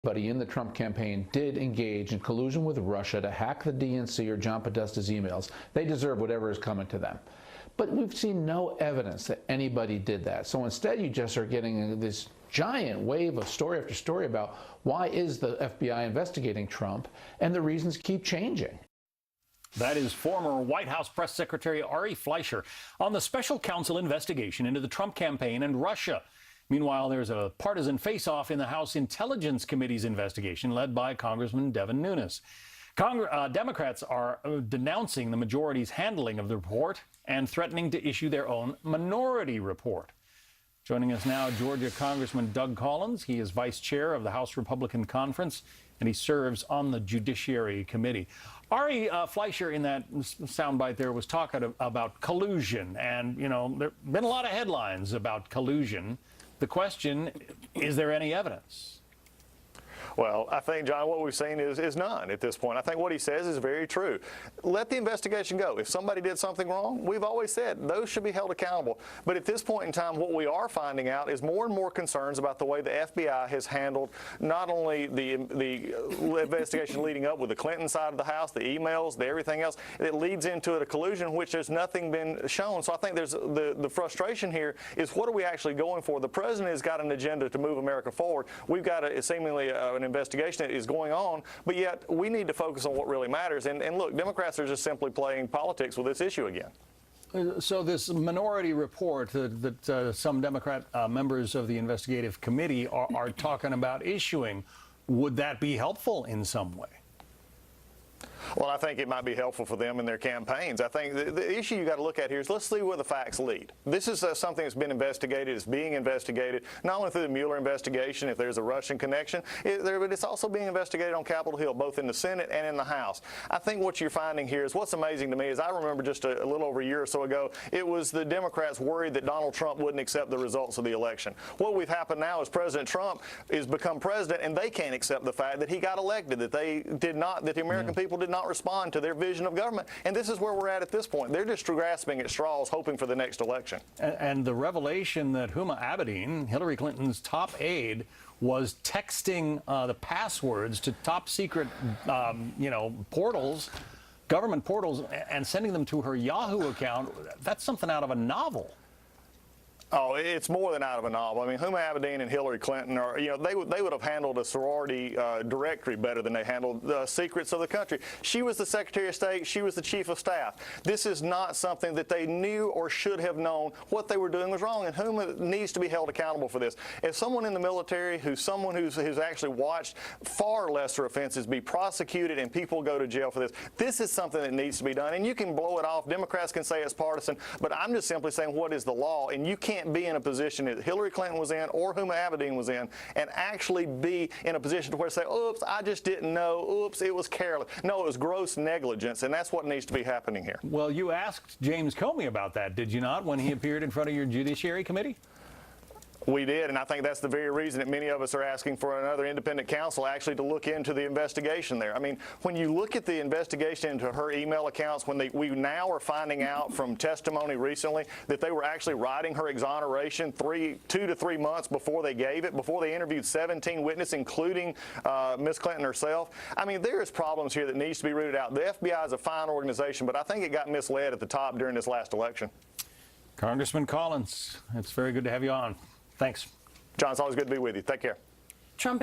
Anybody in the Trump campaign did engage in collusion with Russia to hack the DNC or John Podesta's emails, they deserve whatever is coming to them. But we've seen no evidence that anybody did that. So instead, you just are getting this giant wave of story after story about why is the FBI investigating Trump, and the reasons keep changing. That is former White House Press Secretary Ari Fleischer on the special counsel investigation into the Trump campaign and Russia. Meanwhile, there's a partisan face-off in the House Intelligence Committee's investigation led by Congressman Devin Nunes. Democrats are denouncing the majority's handling of the report and threatening to issue their own minority report. Joining us now, Georgia Congressman Doug Collins. He is vice chair of the House Republican Conference, and he serves on the Judiciary Committee. Ari Fleischer, in that soundbite there, was talking about collusion. And, you know, there have been a lot of headlines about collusion. The question, is there any evidence? Well, I think, John, what we've seen is none at this point. I think what he says is very true. Let the investigation go. If somebody did something wrong, we've always said those should be held accountable. But at this point in time, what we are finding out is more and more concerns about the way the FBI has handled not only the investigation leading up with the Clinton side of the House, the emails, everything else. It leads into a collusion in which there's nothing been shown. So I think there's the frustration here is what are we actually going for? The president has got an agenda to move America forward. We've got seemingly an investigation that is going on, but yet we need to focus on what really matters. And look, Democrats are just simply playing politics with this issue again. So this minority report that some Democrat members of the investigative committee are talking about issuing, would that be helpful in some way? Well, I think it might be helpful for them in their campaigns. I think the issue you got to look at here is let's see where the facts lead. This is something that's been investigated, it's being investigated, not only through the Mueller investigation, if there's a Russian connection, but it's also being investigated on Capitol Hill, both in the Senate and in the House. I think what you're finding here is what's amazing to me is I remember just a little over a year or so ago, it was the Democrats worried that Donald Trump wouldn't accept the results of the election. What we've happened now is President Trump has become president, and they can't accept the fact that he got elected, that the American people did not respond to their vision of government. And this is where we're at this point. They're just grasping at straws, hoping for the next election. And the revelation that Huma Abedin, Hillary Clinton's top aide, was texting the passwords to top secret, portals, government portals, and sending them to her Yahoo account, that's something out of a novel. Oh, it's more than out of a novel. I mean, Huma Abedin and Hillary Clinton are, they would have handled a sorority directory better than they handled the secrets of the country. She was the Secretary of State. She was the Chief of Staff. This is not something that they knew or should have known. What they were doing was wrong, and Huma needs to be held accountable for this. If someone in the military, who's actually watched far lesser offenses be prosecuted and people go to jail for this, this is something that needs to be done. And you can blow it off. Democrats can say it's partisan, but I'm just simply saying what is the law, and you can't be in a position that Hillary Clinton was in or Huma Abedin was in and actually be in a position to where say, oops, I just didn't know, oops, it was careless. No, it was gross negligence, and that's what needs to be happening here. Well, you asked James Comey about that, did you not, when he appeared in front of your Judiciary Committee? We did, and I think that's the very reason that many of us are asking for another independent counsel actually to look into the investigation there. I mean, when you look at the investigation into her email accounts, we now are finding out from testimony recently that they were actually writing her exoneration 2 to 3 months before they gave it, before they interviewed 17 witnesses, including Ms. Clinton herself. I mean, there is problems here that needs to be rooted out. The FBI is a fine organization, but I think it got misled at the top during this last election. Congressman Collins, it's very good to have you on. Thanks. John, it's always good to be with you. Take care. Trump